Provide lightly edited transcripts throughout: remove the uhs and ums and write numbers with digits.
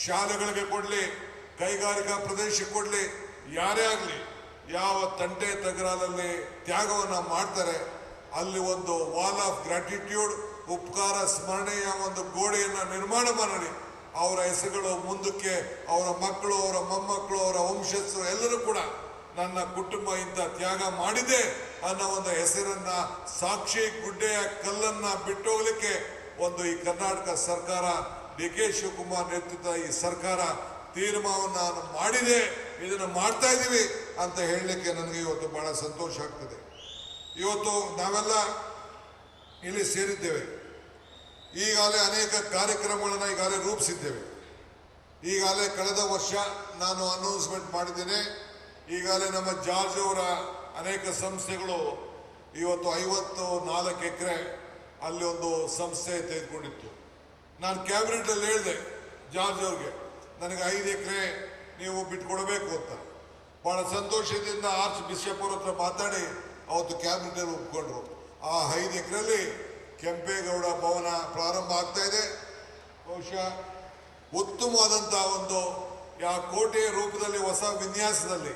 ಶಾಲೆಗಳಿಗೆ ಕೊಡಲಿ, ಕೈಗಾರಿಕಾ ಪ್ರದೇಶಕ್ಕೆ ಕೊಡಲಿ, ಯಾರೇ ಆಗಲಿ ಯಾವ ತಂಟೆ ತಗರಾಲಲ್ಲಿ ತ್ಯಾಗವನ್ನು ಮಾಡ್ತಾರೆ ಅಲ್ಲಿ ಒಂದು ವಾಲ್ ಆಫ್ ಗ್ರಾಟಿಟ್ಯೂಡ್, ಉಪಕಾರ ಸ್ಮರಣೆಯ ಒಂದು ಗೋಡೆಯನ್ನು ನಿರ್ಮಾಣ ಮಾಡಿ ಅವರ ಹೆಸರುಗಳು ಮುಂದಕ್ಕೆ ಅವರ ಮಕ್ಕಳು, ಅವರ ಮೊಮ್ಮಕ್ಕಳು, ಅವರ ವಂಶಸ್ಥರು ಎಲ್ಲರೂ ಕೂಡ ನನ್ನ ಕುಟುಂಬ ಇಂಥ ತ್ಯಾಗ ಮಾಡಿದೆ ಅನ್ನೋ ಒಂದು ಹೆಸರನ್ನ, ಸಾಕ್ಷಿ ಗುಡ್ಡೆಯ ಕಲ್ಲನ್ನ ಬಿಟ್ಟೋಗ್ಲಿಕ್ಕೆ ಒಂದು ಈ ಕರ್ನಾಟಕ ಸರ್ಕಾರ, ಡಿ ಕೆ ಶಿವಕುಮಾರ್ ನೇತೃತ್ವದ ಈ ಸರ್ಕಾರ ತೀರ್ಮಾನವನ್ನು ಮಾಡಿದೆ. ಇದನ್ನು ಮಾಡ್ತಾ ಇದ್ದೀವಿ ಅಂತ ಹೇಳಲಿಕ್ಕೆ ನನಗೆ ಇವತ್ತು ಬಹಳ ಸಂತೋಷ ಆಗ್ತದೆ. ಇವತ್ತು ನಾವೆಲ್ಲ ಇಲ್ಲಿ ಸೇರಿದ್ದೇವೆ. ಈಗಾಗಲೇ ಅನೇಕ ಕಾರ್ಯಕ್ರಮಗಳನ್ನು ಈಗಾಗಲೇ ರೂಪಿಸಿದ್ದೇವೆ. ಈಗಾಗಲೇ ಕಳೆದ ವರ್ಷ ನಾನು ಅನೌನ್ಸ್ಮೆಂಟ್ ಮಾಡಿದ್ದೇನೆ. ಈಗಾಗಲೇ ನಮ್ಮ ಜಾರ್ಜ್ ಅವರ ಅನೇಕ ಸಂಸ್ಥೆಗಳು ಇವತ್ತು 54 ಎಕರೆ ಅಲ್ಲಿ ಒಂದು ಸಂಸ್ಥೆ ತೆಗೆದುಕೊಂಡಿತ್ತು. ನಾನು ಕ್ಯಾಬಿನೆಟಲ್ಲಿ ಹೇಳಿದೆ ಜಾರ್ಜ್ ಅವ್ರಿಗೆ, ನನಗೆ 5 ಎಕರೆ ನೀವು ಬಿಟ್ಕೊಡ್ಬೇಕು ಅಂತ. ಬಹಳ ಸಂತೋಷದಿಂದ ಆರ್ಚ್ ಬಿಷಪ್ ಅವ್ರ ಹತ್ರ ಮಾತಾಡಿ ಅವತ್ತು ಕ್ಯಾಬಿನೆಟಲ್ಲಿ ಒಪ್ಕೊಂಡ್ರು. ಆ 5 ಎಕರೆಯಲ್ಲಿ ಕೆಂಪೇಗೌಡ ಭವನ ಪ್ರಾರಂಭ ಆಗ್ತಾ ಇದೆ. ಬಹುಶಃ ಉತ್ತಮವಾದಂಥ ಒಂದು ಕೋಟೆಯ ರೂಪದಲ್ಲಿ ಹೊಸ ವಿನ್ಯಾಸದಲ್ಲಿ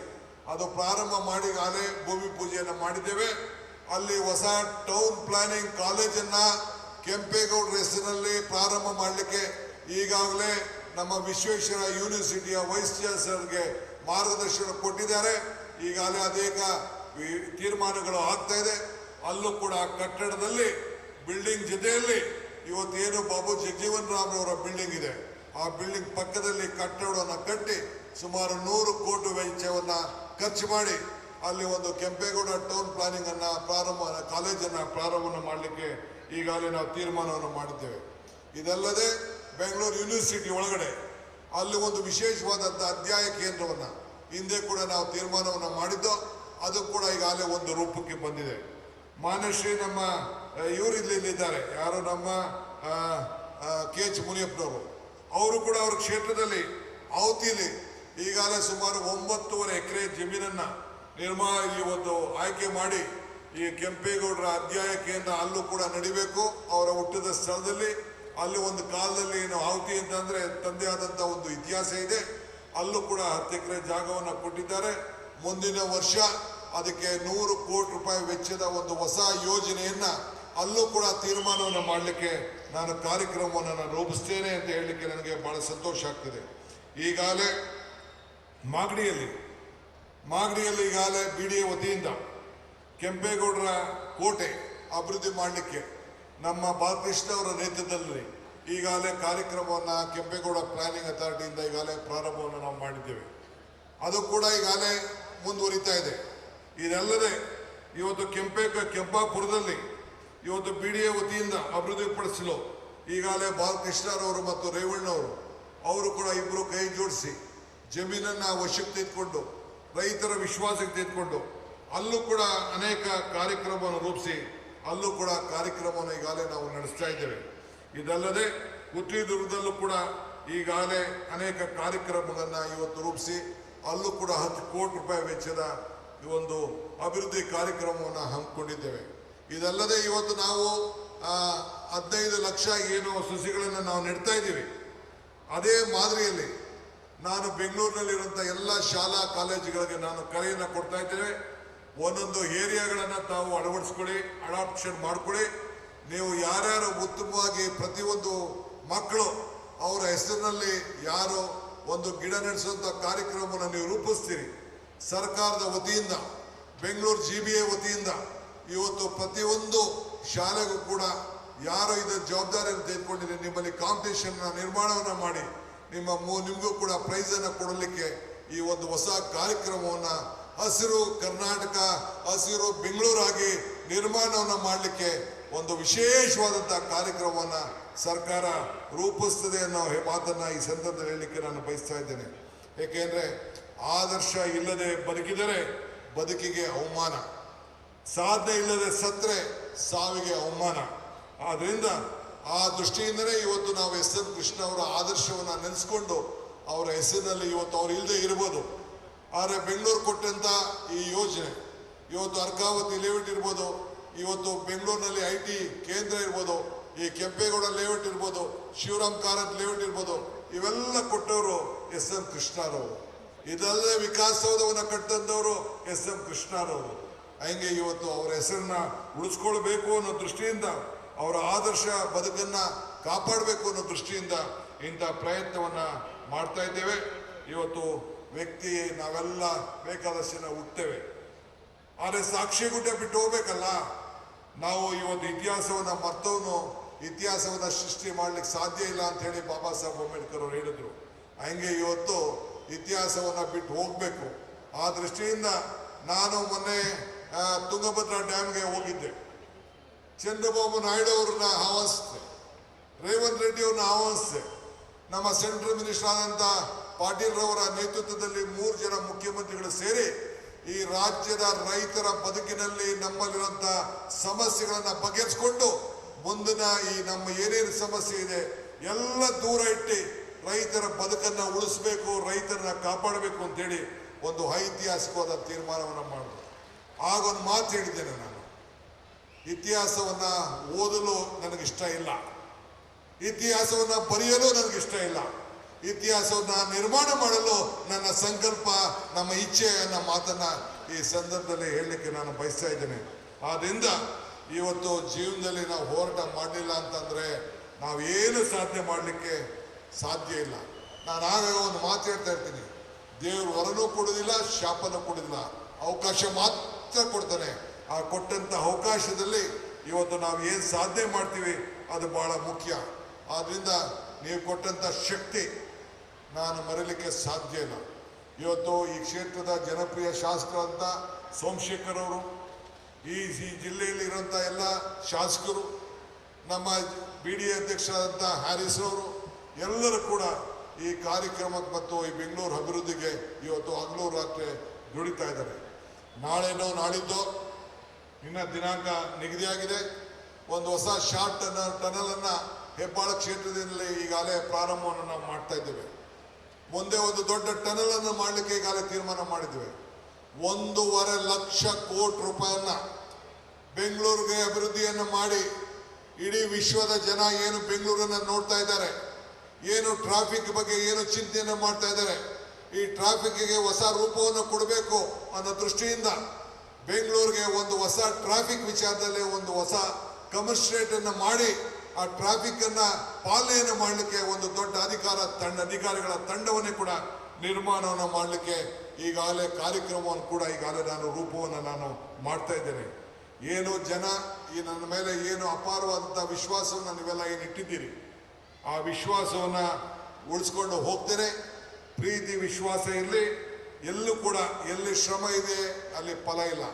ಅದು ಪ್ರಾರಂಭ ಮಾಡಿ ಆಗಲೇ ಭೂಮಿ ಪೂಜೆಯನ್ನು ಮಾಡಿದ್ದೇವೆ. ಅಲ್ಲಿ ಹೊಸ ಟೌನ್ ಪ್ಲಾನಿಂಗ್ ಕಾಲೇಜನ್ನು ಕೆಂಪೇಗೌಡರ ಹೆಸರಿನಲ್ಲಿ ಪ್ರಾರಂಭ ಮಾಡಲಿಕ್ಕೆ ಈಗಾಗಲೇ ನಮ್ಮ ವಿಶ್ವೇಶ್ವರ ಯೂನಿವರ್ಸಿಟಿಯ ವೈಸ್ ಚಾನ್ಸಲರ್ಗೆ ಮಾರ್ಗದರ್ಶನ ಕೊಟ್ಟಿದ್ದಾರೆ. ಈಗಾಗಲೇ ಅನೇಕ ತೀರ್ಮಾನಗಳು ಆಗ್ತಾ ಇದೆ. ಅಲ್ಲೂ ಕೂಡ ಕಟ್ಟಡದಲ್ಲಿ ಬಿಲ್ಡಿಂಗ್ ಜೊತೆಯಲ್ಲಿ ಇವತ್ತೇನು ಬಾಬು ಜಗಜೀವನ್ ರಾಮ್ ಅವರ ಬಿಲ್ಡಿಂಗ್ ಇದೆ, ಆ ಬಿಲ್ಡಿಂಗ್ ಪಕ್ಕದಲ್ಲಿ ಕಟ್ಟಡವನ್ನು ಕಟ್ಟಿ ಸುಮಾರು 100 ಕೋಟಿ ವೆಚ್ಚವನ್ನು ಖರ್ಚು ಮಾಡಿ ಅಲ್ಲಿ ಒಂದು ಕೆಂಪೇಗೌಡ ಟೌನ್ ಪ್ಲಾನಿಂಗ್ ಕಾಲೇಜನ್ನು ಪ್ರಾರಂಭ ಮಾಡಲಿಕ್ಕೆ ಈಗಾಗಲೇ ನಾವು ತೀರ್ಮಾನವನ್ನು ಮಾಡಿದ್ದೇವೆ. ಇದಲ್ಲದೆ ಬೆಂಗಳೂರು ಯೂನಿವರ್ಸಿಟಿ ಒಳಗಡೆ ಅಲ್ಲಿ ಒಂದು ವಿಶೇಷವಾದಂಥ ಅಧ್ಯಯನ ಕೇಂದ್ರವನ್ನು ಹಿಂದೆ ಕೂಡ ನಾವು ತೀರ್ಮಾನವನ್ನು ಮಾಡಿದ್ದು, ಅದು ಕೂಡ ಈಗಾಗಲೇ ಒಂದು ರೂಪಕ್ಕೆ ಬಂದಿದೆ. ಮಾನಶ್ರೀ ನಮ್ಮ ಇವರು ಇಲ್ಲಿದ್ದಾರೆ, ಯಾರು ನಮ್ಮ ಕೆ ಎಚ್ ಮುನಿಯಪ್ಪನವರು, ಅವರು ಕೂಡ ಅವ್ರ ಕ್ಷೇತ್ರದಲ್ಲಿ ಅವತಿಲಿ ಈಗಾಗಲೇ ಸುಮಾರು 9.5 ಎಕರೆ ಜಮೀನನ್ನು ಇವತ್ತು ಆಯ್ಕೆ ಮಾಡಿ ಈ ಕೆಂಪೇಗೌಡರ ಅಧ್ಯಯನ ಕೇಂದ್ರ ಅಲ್ಲೂ ಕೂಡ ನಡಿಬೇಕು. ಅವರ ಹುಟ್ಟಿದ ಸ್ಥಳದಲ್ಲಿ ಅಲ್ಲಿ ಒಂದು ಕಾಲದಲ್ಲಿ ಏನು ಆವತಿ ಅಂತಂದರೆ ತಂದೆ ಆದಂಥ ಒಂದು ಇತಿಹಾಸ ಇದೆ. ಅಲ್ಲೂ ಕೂಡ 10 ಎಕರೆ ಜಾಗವನ್ನು ಕೊಟ್ಟಿದ್ದಾರೆ. ಮುಂದಿನ ವರ್ಷ ಅದಕ್ಕೆ 100 ಕೋಟಿ ರೂಪಾಯಿ ವೆಚ್ಚದ ಒಂದು ಹೊಸ ಯೋಜನೆಯನ್ನು ಅಲ್ಲೂ ಕೂಡ ತೀರ್ಮಾನವನ್ನು ಮಾಡಲಿಕ್ಕೆ ನಾನು ಕಾರ್ಯಕ್ರಮವನ್ನು ನಾನು ರೂಪಿಸ್ತೇನೆ ಅಂತ ಹೇಳಲಿಕ್ಕೆ ನನಗೆ ಬಹಳ ಸಂತೋಷ ಆಗ್ತದೆ. ಈಗಾಗಲೇ ಮಾಗಡಿಯಲ್ಲಿ ಈಗಾಗಲೇ BDA ವತಿಯಿಂದ ಕೆಂಪೇಗೌಡರ ಕೋಟೆ ಅಭಿವೃದ್ಧಿ ಮಾಡಲಿಕ್ಕೆ ನಮ್ಮ ಬಾಲಕೃಷ್ಣ ಅವರ ನೇತೃತ್ವದಲ್ಲಿ ಈಗಾಗಲೇ ಕಾರ್ಯಕ್ರಮವನ್ನು ಕೆಂಪೇಗೌಡ ಪ್ಲಾನಿಂಗ್ ಅಥಾರಿಟಿಯಿಂದ ಈಗಾಗಲೇ ಪ್ರಾರಂಭವನ್ನು ನಾವು ಮಾಡಿದ್ದೇವೆ. ಅದು ಕೂಡ ಈಗಾಗಲೇ ಮುಂದುವರಿತಾ ಇದೆ. ಇದಲ್ಲದೆ ಇವತ್ತು ಕೆಂಪಾಪುರದಲ್ಲಿ ಇವತ್ತು BDA ವತಿಯಿಂದ ಅಭಿವೃದ್ಧಿಪಡಿಸಲು ಈಗಾಗಲೇ ಬಾಲಕೃಷ್ಣರವರು ಮತ್ತು ರೇವಣ್ಣವರು ಅವರು ಕೂಡ ಇಬ್ಬರು ಕೈ ಜೋಡಿಸಿ ಜಮೀನನ್ನು ವಶಕ್ಕೆ ತೆಗೆದುಕೊಂಡು ರೈತರ ವಿಶ್ವಾಸಕ್ಕೆ ತೆಗೆದುಕೊಂಡು ಅಲ್ಲೂ ಕೂಡ ಅನೇಕ ಕಾರ್ಯಕ್ರಮವನ್ನು ರೂಪಿಸಿ ಅಲ್ಲೂ ಕೂಡ ಕಾರ್ಯಕ್ರಮವನ್ನು ಈಗಾಗಲೇ ನಾವು ನಡೆಸ್ತಾ ಇದ್ದೇವೆ. ಇದಲ್ಲದೆ ಉತ್ರಿದುರ್ಗದಲ್ಲೂ ಕೂಡ ಈಗಾಗಲೇ ಅನೇಕ ಕಾರ್ಯಕ್ರಮಗಳನ್ನು ಇವತ್ತು ರೂಪಿಸಿ ಅಲ್ಲೂ ಕೂಡ 10 ಕೋಟಿ ರೂಪಾಯಿ ವೆಚ್ಚದ ಈ ಒಂದು ಅಭಿವೃದ್ಧಿ ಕಾರ್ಯಕ್ರಮವನ್ನು ಹಮ್ಮಿಕೊಂಡಿದ್ದೇವೆ. ಇದಲ್ಲದೆ ಇವತ್ತು ನಾವು 15 ಲಕ್ಷ ಏನು ಸಸಿಗಳನ್ನು ನಾವು ನೆಡ್ತಾ ಇದ್ದೀವಿ. ಅದೇ ಮಾದರಿಯಲ್ಲಿ ನಾನು ಬೆಂಗಳೂರಿನಲ್ಲಿರುವಂಥ ಎಲ್ಲ ಶಾಲಾ ಕಾಲೇಜುಗಳಿಗೆ ನಾನು ಕರೆಯನ್ನು ಕೊಡ್ತಾ ಇದ್ದೇವೆ. ಒಂದೊಂದು ಏರಿಯಾಗಳನ್ನು ತಾವು ಅಳವಡಿಸ್ಕೊಳ್ಳಿ, ಅಡಾಪ್ಷನ್ ಮಾಡ್ಕೊಳ್ಳಿ. ನೀವು ಯಾರ್ಯಾರು ಉತ್ತಮವಾಗಿ ಪ್ರತಿಯೊಂದು ಮಕ್ಕಳು ಅವರ ಹೆಸರಿನಲ್ಲಿ ಯಾರು ಒಂದು ಗಿಡ ನೆಡೆಸುವಂಥ ಕಾರ್ಯಕ್ರಮವನ್ನು ನೀವು ರೂಪಿಸ್ತೀರಿ, ಸರ್ಕಾರದ ವತಿಯಿಂದ ಬೆಂಗಳೂರು GBA ವತಿಯಿಂದ ಇವತ್ತು ಪ್ರತಿಯೊಂದು ಶಾಲೆಗೂ ಕೂಡ ಯಾರು ಇದರ ಜವಾಬ್ದಾರಿಯನ್ನು ತೆಗೆದುಕೊಂಡಿದೆ ನಿಮ್ಮಲ್ಲಿ ಕಾಂಪಿಟೇಷನ್ನ ನಿರ್ಮಾಣವನ್ನು ಮಾಡಿ ನಿಮಗೂ ಕೂಡ ಪ್ರೈಸನ್ನು ಕೊಡಲಿಕ್ಕೆ ಈ ಒಂದು ಹೊಸ ಕಾರ್ಯಕ್ರಮವನ್ನು ಹಸಿರು ಕರ್ನಾಟಕ, ಹಸಿರು ಬೆಂಗಳೂರಾಗಿ ನಿರ್ಮಾಣವನ್ನು ಮಾಡಲಿಕ್ಕೆ ಒಂದು ವಿಶೇಷವಾದಂಥ ಕಾರ್ಯಕ್ರಮವನ್ನು ಸರ್ಕಾರ ರೂಪಿಸ್ತದೆ ಅನ್ನೋ ಮಾತನ್ನು ಈ ಸಂದರ್ಭದಲ್ಲಿ ಹೇಳಲಿಕ್ಕೆ ನಾನು ಬಯಸ್ತಾ ಇದ್ದೇನೆ. ಏಕೆಂದರೆ ಆದರ್ಶ ಇಲ್ಲದೆ ಬದುಕಿದರೆ ಬದುಕಿಗೆ ಅವಮಾನ, ಸಾಧನೆ ಇಲ್ಲದೆ ಸತ್ತರೆ ಸಾವಿಗೆ ಅವಮಾನ. ಆದ್ದರಿಂದ ಆ ದೃಷ್ಟಿಯಿಂದಲೇ ಇವತ್ತು ನಾವು SN ಕೃಷ್ಣ ಅವರ ಆದರ್ಶವನ್ನು ನೆನೆಸ್ಕೊಂಡು ಅವರ ಹೆಸರಿನಲ್ಲಿ ಇವತ್ತು ಅವ್ರು ಇಲ್ಲದೆ ಇರ್ಬೋದು, ಆದರೆ ಬೆಂಗಳೂರು ಕೊಟ್ಟಂಥ ಈ ಯೋಜನೆ ಇವತ್ತು ಅರ್ಕಾವತಿ ಲೇಔಟ್ ಇರ್ಬೋದು, ಇವತ್ತು ಬೆಂಗಳೂರಿನಲ್ಲಿ IT ಕೇಂದ್ರ ಇರ್ಬೋದು, ಈ ಕೆಂಪೇಗೌಡ ಲೇಔಟ್ ಇರ್ಬೋದು, ಶಿವರಾಮ್ ಕಾರಂತ್ ಲೇಔಟ್ ಇರ್ಬೋದು, ಇವೆಲ್ಲ ಕೊಟ್ಟವರು ಎಸ್ ಎಂ ಕೃಷ್ಣರವರು. ಇದಲ್ಲದೆ ವಿಕಾಸಸೌಧವನ್ನು ಕಟ್ಟಂದವರು ಎಸ್ ಎಂ ಕೃಷ್ಣರವರು. ಹಂಗೆ ಇವತ್ತು ಅವರ ಹೆಸರನ್ನ ಉಳಿಸ್ಕೊಳ್ಬೇಕು ಅನ್ನೋ ದೃಷ್ಟಿಯಿಂದ, ಅವರ ಆದರ್ಶ ಬದುಕನ್ನ ಕಾಪಾಡಬೇಕು ಅನ್ನೋ ದೃಷ್ಟಿಯಿಂದ ಇಂಥ ಪ್ರಯತ್ನವನ್ನ ಮಾಡ್ತಾ ಇದ್ದೇವೆ. ಇವತ್ತು ವ್ಯಕ್ತಿ ನಾವೆಲ್ಲ ಬೇಕಾದಷ್ಟು ಜನ ಹುಟ್ಟೇವೆ, ಆದರೆ ಸಾಕ್ಷಿ ಗುಡ್ಡೆ ಬಿಟ್ಟು ಹೋಗ್ಬೇಕಲ್ಲ. ನಾವು ಇವತ್ತು ಇತಿಹಾಸವನ್ನ ಮರ್ತವನು ಇತಿಹಾಸವನ್ನ ಸೃಷ್ಟಿ ಮಾಡ್ಲಿಕ್ಕೆ ಸಾಧ್ಯ ಇಲ್ಲ ಅಂತ ಹೇಳಿ ಬಾಬಾ ಸಾಹೇಬ್ ಅಂಬೇಡ್ಕರ್ ಅವರು ಹೇಳಿದ್ರು. ಹಂಗೆ ಇವತ್ತು ಇತಿಹಾಸವನ್ನ ಬಿಟ್ಟು ಹೋಗ್ಬೇಕು. ಆ ದೃಷ್ಟಿಯಿಂದ ನಾನು ಮೊನ್ನೆ ತುಂಗಭದ್ರಾ ಡ್ಯಾಮ್ಗೆ ಹೋಗಿದ್ದೆ. ಚಂದ್ರಬಾಬು ನಾಯ್ಡು ಅವ್ರನ್ನ ಆಹ್ವಾನಿಸಿದೆ, ರೇವಂತ್ ರೆಡ್ಡಿ ಅವ್ರನ್ನ ಆಹ್ವಾನಿಸಿದೆ. ನಮ್ಮ ಸೆಂಟ್ರಲ್ ಮಿನಿಸ್ಟರ್ ಆದಂತ ಪಾಟೀಲ್ ರವರ ನೇತೃತ್ವದಲ್ಲಿ 3 ಜನ ಮುಖ್ಯಮಂತ್ರಿಗಳು ಸೇರಿ ಈ ರಾಜ್ಯದ ರೈತರ ಬದುಕಿನಲ್ಲಿ ನಮ್ಮಲ್ಲಿರುವಂತ ಸಮಸ್ಯೆಗಳನ್ನ ಬಗೆಹರಿಸಿಕೊಂಡು ಮುಂದಿನ ಈ ನಮ್ಮ ಏನೇನು ಸಮಸ್ಯೆ ಇದೆ ಎಲ್ಲ ದೂರ ಇಟ್ಟು ರೈತರ ಬದುಕನ್ನ ಉಳಿಸ್ಬೇಕು, ರೈತರನ್ನ ಕಾಪಾಡಬೇಕು ಅಂತೇಳಿ ಒಂದು ಐತಿಹಾಸಿಕವಾದ ತೀರ್ಮಾನವನ್ನು ಮಾಡಿದ್ರು. ಆಗೊಂದು ಮಾತು ಹೇಳಿದ್ದೇನೆ ನಾನು, ಇತಿಹಾಸವನ್ನ ಓದಲು ನನಗಿಷ್ಟ ಇಲ್ಲ, ಇತಿಹಾಸವನ್ನ ಬರೆಯಲು ನನಗಿಷ್ಟ ಇಲ್ಲ, ಇತಿಹಾಸವನ್ನ ನಿರ್ಮಾಣ ಮಾಡಲು ನನ್ನ ಸಂಕಲ್ಪ, ನಮ್ಮ ಇಚ್ಛೆ ಅನ್ನೋ ಮಾತನ್ನ ಈ ಸಂದರ್ಭದಲ್ಲಿ ಹೇಳಲಿಕ್ಕೆ ನಾನು ಬಯಸ್ತಾ ಇದ್ದೇನೆ. ಆದ್ರಿಂದ ಇವತ್ತು ಜೀವನದಲ್ಲಿ ನಾವು ಹೋರಾಟ ಮಾಡಲಿಲ್ಲ ಅಂತಂದ್ರೆ ನಾವೇನು ಸಾಧನೆ ಮಾಡಲಿಕ್ಕೆ ಸಾಧ್ಯ ಇಲ್ಲ. ನಾನು ಆಗ ಒಂದು ಮಾತು ಹೇಳ್ತಾ ಇರ್ತೀನಿ, ದೇವರು ವರನೂ ಕೊಡೋದಿಲ್ಲ, ಶಾಪನೂ ಕೊಡೋದಿಲ್ಲ, ಅವಕಾಶ ಮಾತ್ರ ಕೊಡ್ತಾನೆ. ಆ ಕೊಟ್ಟಂತ ಅವಕಾಶದಲ್ಲಿ ಇವತ್ತು ನಾವು ಏನು ಸಾಧನೆ ಮಾಡ್ತೀವಿ ಅದು ಬಹಳ ಮುಖ್ಯ. ಆದ್ರಿಂದ ನೀವು ಕೊಟ್ಟಂತ ಶಕ್ತಿ ನಾನು ಮರೀಲಿಕ್ಕೆ ಸಾಧ್ಯ ಇಲ್ಲ. ಇವತ್ತು ಈ ಕ್ಷೇತ್ರದ ಜನಪ್ರಿಯ ಶಾಸಕರಂತ ಸೋಮಶೇಖರ್ ಅವರು, ಈ ಜಿಲ್ಲೆಯಲ್ಲಿ ಇರುವಂಥ ಎಲ್ಲ ಶಾಸಕರು, ನಮ್ಮ BDA ಅಧ್ಯಕ್ಷರಾದಂಥ ಹ್ಯಾರಿಸ್ ಅವರು ಎಲ್ಲರೂ ಕೂಡ ಈ ಕಾರ್ಯಕ್ರಮಕ್ಕೆ ಮತ್ತು ಈ ಬೆಂಗಳೂರು ಅಭಿವೃದ್ಧಿಗೆ ಇವತ್ತು ಹಗಲು ರಾತ್ರಿ ದುಡಿತಾ ಇದ್ದಾರೆ. ನಾಳೆನೋ ನಾಳಿದ್ದೋ ಇನ್ನ ದಿನಾಂಕ ನಿಗದಿಯಾಗಿದೆ. ಒಂದು ಹೊಸ ಶಾರ್ಟ್ ಟನಲ್ ಅನ್ನ ಹೆಬ್ಬಾಳ ಕ್ಷೇತ್ರದಲ್ಲಿ ಈಗಾಗಲೇ ಪ್ರಾರಂಭವನ್ನು ನಾವು ಮಾಡ್ತಾ ಇದ್ದೇವೆ. ಮುಂದೆ ಒಂದು ದೊಡ್ಡ ಟನಲ್ ಅನ್ನು ಮಾಡಲಿಕ್ಕೆ ಈಗಾಗಲೇ ತೀರ್ಮಾನ ಮಾಡಿದ್ದೇವೆ. 1.5 ಲಕ್ಷ ಕೋಟಿ ರೂಪಾಯಿಯನ್ನ ಬೆಂಗಳೂರಿಗೆ ಅಭಿವೃದ್ಧಿಯನ್ನು ಮಾಡಿ ಇಡೀ ವಿಶ್ವದ ಜನ ಏನು ಬೆಂಗಳೂರನ್ನ ನೋಡ್ತಾ ಇದ್ದಾರೆ, ಏನು ಟ್ರಾಫಿಕ್ ಬಗ್ಗೆ ಏನು ಚಿಂತೆಯನ್ನು ಮಾಡ್ತಾ ಇದ್ದಾರೆ, ಈ ಟ್ರಾಫಿಕ್ಗೆ ಹೊಸ ರೂಪವನ್ನು ಕೊಡಬೇಕು ಅನ್ನೋ ದೃಷ್ಟಿಯಿಂದ ಬೆಂಗಳೂರಿಗೆ ಒಂದು ಹೊಸ ಟ್ರಾಫಿಕ್ ವಿಚಾರದಲ್ಲಿ ಒಂದು ಹೊಸ ಕಮಿಷನರೇಟ್ ಅನ್ನು ಮಾಡಿ ಆ ಟ್ರಾಫಿಕ್ ಅನ್ನ ಪಾಲನೆಯನ್ನು ಮಾಡಲಿಕ್ಕೆ ಒಂದು ದೊಡ್ಡ ಅಧಿಕಾರಿಗಳ ತಂಡವನ್ನೇ ಕೂಡ ನಿರ್ಮಾಣವನ್ನು ಮಾಡಲಿಕ್ಕೆ ಈಗಾಗಲೇ ಕಾರ್ಯಕ್ರಮವನ್ನು ಕೂಡ ಈಗಾಗಲೇ ನಾನು ರೂಪವನ್ನು ನಾನು ಮಾಡ್ತಾ ಇದ್ದೇನೆ. ಏನು ಜನ ಈ ನನ್ನ ಮೇಲೆ ಏನು ಅಪಾರವಾದಂಥ ವಿಶ್ವಾಸವನ್ನು ನೀವೆಲ್ಲ ಏನು ಇಟ್ಟಿದ್ದೀರಿ, ಆ ವಿಶ್ವಾಸವನ್ನು ಉಳಿಸ್ಕೊಂಡು ಹೋಗ್ತೇನೆ. ಪ್ರೀತಿ ವಿಶ್ವಾಸ ಇರಲಿ. ಎಲ್ಲೂ ಕೂಡ ಎಲ್ಲಿ ಶ್ರಮ ಇದೆ ಅಲ್ಲಿ ಫಲ ಇಲ್ಲ.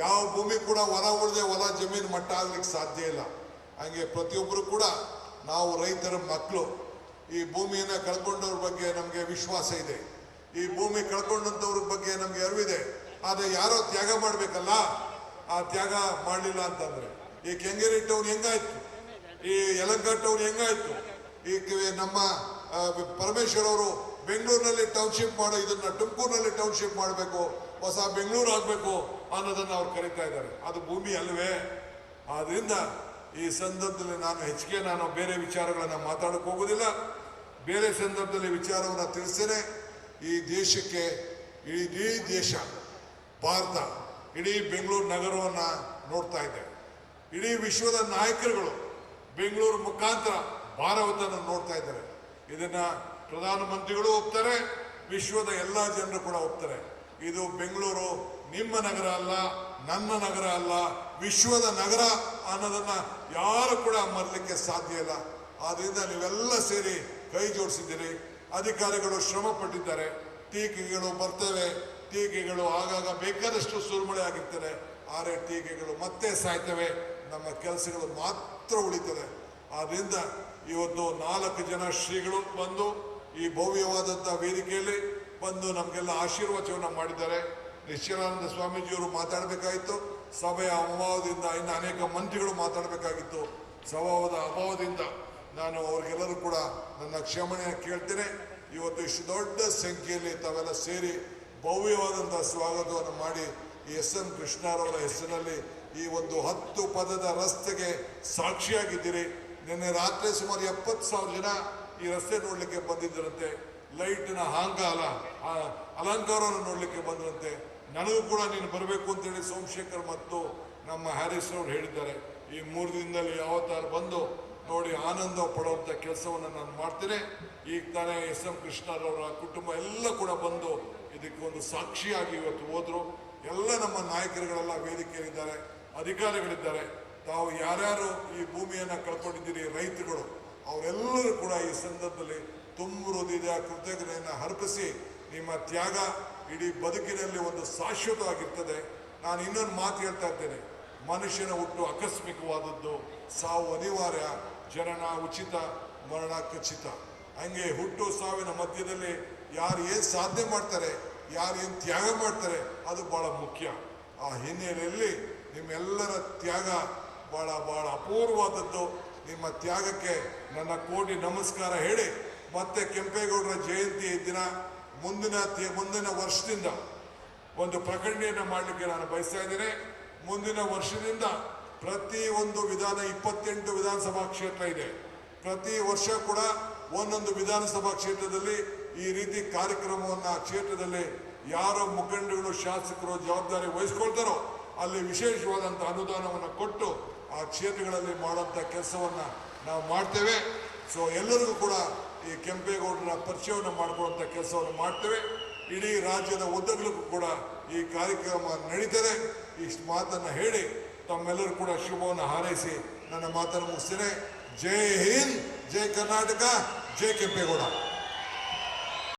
ಯಾವ ಭೂಮಿ ಕೂಡ ಹೊಲ ಉಳಿದೆ ಹೊಲ ಜಮೀನು ಮಟ್ಟ ಆಗ್ಲಿಕ್ಕೆ ಸಾಧ್ಯ ಇಲ್ಲ. ಹಂಗೆ ಪ್ರತಿಯೊಬ್ಬರು ಕೂಡ ನಾವು ರೈತರ ಮಕ್ಕಳು. ಈ ಭೂಮಿಯನ್ನು ಕಳ್ಕೊಂಡವ್ರ ಬಗ್ಗೆ ನಮಗೆ ವಿಶ್ವಾಸ ಇದೆ, ಈ ಭೂಮಿ ಕಳ್ಕೊಂಡಂಥವ್ರ ಬಗ್ಗೆ ನಮಗೆ ಅರಿವಿದೆ. ಆದರೆ ಯಾರೋ ತ್ಯಾಗ ಮಾಡಬೇಕಲ್ಲ, ಆ ತ್ಯಾಗ ಮಾಡಲಿಲ್ಲ ಅಂತಂದ್ರೆ ಈ ಕೆಂಗೇರಿ ಟೌನ್ ಹೆಂಗಾಯ್ತು, ಈ ಯಲಹಂಕ ಟೌನ್ ಹೆಂಗಾಯ್ತು, ಈ ನಮ್ಮ ಪರಮೇಶ್ವರ್ ಅವರು ಬೆಂಗಳೂರಿನಲ್ಲಿ ಟೌನ್ಶಿಪ್ ಮಾಡೋ ಇದನ್ನ ತುಮಕೂರಿನಲ್ಲಿ ಟೌನ್ಶಿಪ್ ಮಾಡಬೇಕು, ಹೊಸ ಬೆಂಗಳೂರು ಆಗಬೇಕು ಅನ್ನೋದನ್ನು ಅವ್ರು ಕರೀತಾ ಇದ್ದಾರೆ. ಅದು ಭೂಮಿ ಅಲ್ವೇ? ಆದ್ರಿಂದ ಈ ಸಂದರ್ಭದಲ್ಲಿ ನಾನು ಹೆಚ್ಚಿಗೆ ಬೇರೆ ವಿಚಾರಗಳನ್ನ ಮಾತಾಡಕ್ಕೆ ಹೋಗೋದಿಲ್ಲ. ಬೇರೆ ಸಂದರ್ಭದಲ್ಲಿ ವಿಚಾರವನ್ನು ತಿಳಿಸ್ತೇನೆ. ಈ ದೇಶಕ್ಕೆ ಇಡೀ ದೇಶ ಭಾರತ ಇಡೀ ಬೆಂಗಳೂರು ನಗರವನ್ನು ನೋಡ್ತಾ ಇದೆ. ಇಡೀ ವಿಶ್ವದ ನಾಯಕರುಗಳು ಬೆಂಗಳೂರು ಮುಖಾಂತರ ಭಾರತವನ್ನು ನೋಡ್ತಾ ಇದ್ದಾರೆ. ಇದನ್ನ ಪ್ರಧಾನಮಂತ್ರಿಗಳು ಒಪ್ತಾರೆ, ವಿಶ್ವದ ಎಲ್ಲ ಜನರು ಕೂಡ ಒಪ್ತಾರೆ. ಇದು ಬೆಂಗಳೂರು ನಿಮ್ಮ ನಗರ ಅಲ್ಲ, ನನ್ನ ನಗರ ಅಲ್ಲ, ವಿಶ್ವದ ನಗರ ಅನ್ನೋದನ್ನ ಯಾರು ಕೂಡ ಮರಲಿಕ್ಕೆ ಸಾಧ್ಯ ಇಲ್ಲ. ಆದ್ರಿಂದ ನೀವೆಲ್ಲ ಸೇರಿ ಕೈ ಜೋಡಿಸಿದ್ದೀರಿ. ಅಧಿಕಾರಿಗಳು ಶ್ರಮ ಪಟ್ಟಿದ್ದಾರೆ. ಟೀಕೆಗಳು ಬರ್ತವೆ, ಟೀಕೆಗಳು ಆಗಾಗ ಬೇಕಾದಷ್ಟು ಸುರುಮಳೆ ಆಗಿರ್ತದೆ. ಆದರೆ ಟೀಕೆಗಳು ಮತ್ತೆ ಸಾಯ್ತವೆ, ನಮ್ಮ ಕೆಲಸಗಳು ಮಾತ್ರ ಉಳಿತದೆ. ಆದ್ರಿಂದ ಇವತ್ತು 4 ಜನ ಶ್ರೀಗಳು ಬಂದು ಈ ಭವ್ಯವಾದಂಥ ವೇದಿಕೆಯಲ್ಲಿ ಬಂದು ನಮಗೆಲ್ಲ ಆಶೀರ್ವಚನ ಮಾಡಿದ್ದಾರೆ. ನಿಶ್ಚಲಾನಂದ ಸ್ವಾಮೀಜಿಯವರು ಮಾತಾಡಬೇಕಾಗಿತ್ತು. ಸಭೆಯ ಅಭಾವದಿಂದ ಇನ್ನು ಅನೇಕ ಮಂತ್ರಿಗಳು ಮಾತಾಡಬೇಕಾಗಿತ್ತು. ಸಭಾವದ ಅಭಾವದಿಂದ ನಾನು ಅವ್ರಿಗೆಲ್ಲರೂ ಕೂಡ ನನ್ನ ಕ್ಷಮಣೆಯ ಕೇಳ್ತೇನೆ. ಇವತ್ತು ಇಷ್ಟು ದೊಡ್ಡ ಸಂಖ್ಯೆಯಲ್ಲಿ ತಾವೆಲ್ಲ ಸೇರಿ ಭವ್ಯವಾದಂಥ ಸ್ವಾಗತವನ್ನು ಮಾಡಿ ಈ ಎಸ್ ಎಂ ಕೃಷ್ಣರವರ ಹೆಸರಿನಲ್ಲಿ ಈ ಒಂದು 10 ಪದದ ರಸ್ತೆಗೆ ಸಾಕ್ಷಿಯಾಗಿದ್ದೀರಿ. ನಿನ್ನೆ ರಾತ್ರಿ ಸುಮಾರು 70,000 ಜನ ಈ ರಸ್ತೆ ನೋಡ್ಲಿಕ್ಕೆ ಬಂದಿದ್ದರಂತೆ, ಲೈಟ್ನ ಅಲಂಕಾರವನ್ನು ನೋಡ್ಲಿಕ್ಕೆ ಬಂದ್ರಂತೆ. ನನಗೂ ಕೂಡ ನೀನು ಬರಬೇಕು ಅಂತೇಳಿ ಸೋಮಶೇಖರ್ ಮತ್ತು ನಮ್ಮ ಹ್ಯಾರಿಸ್ ಅವರು ಹೇಳಿದ್ದಾರೆ. ಈ 3 ದಿನದಲ್ಲಿ ಯಾವತ್ತಾರು ಬಂದು ನೋಡಿ ಆನಂದ ಪಡುವಂಥ ಕೆಲಸವನ್ನು ನಾನು ಮಾಡ್ತೇನೆ. ಈಗ ತಾನೇ ಎಸ್.ಎಂ. ಕೃಷ್ಣರವರ ಕುಟುಂಬ ಎಲ್ಲ ಕೂಡ ಬಂದು ಇದಕ್ಕೆ ಒಂದು ಸಾಕ್ಷಿಯಾಗಿ ಇವತ್ತು ಹೋದ್ರು. ಎಲ್ಲ ನಮ್ಮ ನಾಯಕರುಗಳೆಲ್ಲ ವೇದಿಕೆಯಲ್ಲಿದ್ದಾರೆ, ಅಧಿಕಾರಿಗಳಿದ್ದಾರೆ. ತಾವು ಯಾರ್ಯಾರು ಈ ಭೂಮಿಯನ್ನು ಕಳ್ಕೊಂಡಿದ್ದೀರಿ, ರೈತರುಗಳು, ಅವರೆಲ್ಲರೂ ಕೂಡ ಈ ಸಂದರ್ಭದಲ್ಲಿ ತುಂಬ ಹೃದಯದ ಕೃತಜ್ಞತೆಯನ್ನು ಅರ್ಪಿಸಿ, ನಿಮ್ಮ ತ್ಯಾಗ ಇಡೀ ಬದುಕಿನಲ್ಲಿ ಒಂದು ಶಾಶ್ವತವಾಗಿರ್ತದೆ. ನಾನು ಇನ್ನೊಂದು ಮಾತು ಹೇಳ್ತಾ ಇದ್ದೇನೆ, ಮನುಷ್ಯನ ಹುಟ್ಟು ಆಕಸ್ಮಿಕವಾದದ್ದು, ಸಾವು ಅನಿವಾರ್ಯ, ಜನನ ಉಚಿತ, ಮರಣ ಖಚಿತ. ಹಂಗೆ ಹುಟ್ಟು ಸಾವಿನ ಮಧ್ಯದಲ್ಲಿ ಯಾರು ಏನು ಸಾಧನೆ ಮಾಡ್ತಾರೆ, ಯಾರು ಏನು ತ್ಯಾಗ ಮಾಡ್ತಾರೆ, ಅದು ಬಹಳ ಮುಖ್ಯ. ಆ ಹಿನ್ನೆಲೆಯಲ್ಲಿ ನಿಮ್ಮೆಲ್ಲರ ತ್ಯಾಗ ಬಹಳ ಬಹಳ ಅಪೂರ್ವವಾದದ್ದು. ನಿಮ್ಮ ತ್ಯಾಗಕ್ಕೆ ನನ್ನ ಕೋಟಿ ನಮಸ್ಕಾರ ಹೇಳಿ, ಮತ್ತೆ ಕೆಂಪೇಗೌಡರ ಜಯಂತಿ ದಿನ ಮುಂದಿನ ವರ್ಷದಿಂದ ಒಂದು ಪ್ರಕಟಣೆಯನ್ನು ಮಾಡಲಿಕ್ಕೆ ನಾನು ಬಯಸ್ತಾ ಇದ್ದೇನೆ. ಮುಂದಿನ ವರ್ಷದಿಂದ ಪ್ರತಿ ಒಂದು 28 ವಿಧಾನಸಭಾ ಕ್ಷೇತ್ರ ಇದೆ. ಪ್ರತಿ ವರ್ಷ ಕೂಡ ಒಂದೊಂದು ವಿಧಾನಸಭಾ ಕ್ಷೇತ್ರದಲ್ಲಿ ಈ ರೀತಿ ಕಾರ್ಯಕ್ರಮವನ್ನು ಕ್ಷೇತ್ರದಲ್ಲಿ ಯಾರೋ ಮುಖಂಡಗಳು, ಶಾಸಕರು ಜವಾಬ್ದಾರಿ ವಹಿಸ್ಕೊಳ್ತಾರೋ ಅಲ್ಲಿ ವಿಶೇಷವಾದಂಥ ಅನುದಾನವನ್ನು ಕೊಟ್ಟು ಆ ಕ್ಷೇತ್ರಗಳಲ್ಲಿ ಮಾಡುವಂಥ ಕೆಲಸವನ್ನು ನಾವು ಮಾಡ್ತೇವೆ. ಸೊ ಎಲ್ಲರಿಗೂ ಕೂಡ ಈ ಕೆಂಪೇಗೌಡರ ಪರಿಚಯವನ್ನು ಮಾಡಿಕೊಳ್ಳುವಂಥ ಕೆಲಸವನ್ನು ಮಾಡ್ತೇವೆ. ಇಡೀ ರಾಜ್ಯದ ಉದ್ದಗಲಕ್ಕೂ ಕೂಡ ಈ ಕಾರ್ಯಕ್ರಮ ನಡೀತದೆ. ಇಷ್ಟು ಮಾತನ್ನು ಹೇಳಿ ತಮ್ಮೆಲ್ಲರೂ ಕೂಡ ಶುಭವನ್ನು ಹಾರೈಸಿ ನನ್ನ ಮಾತನ್ನು ಮುಗಿಸ್ತೇನೆ. ಜೈ ಹಿಂದ್, ಜೈ ಕರ್ನಾಟಕ, ಜೈ ಕೆಂಪೇಗೌಡ.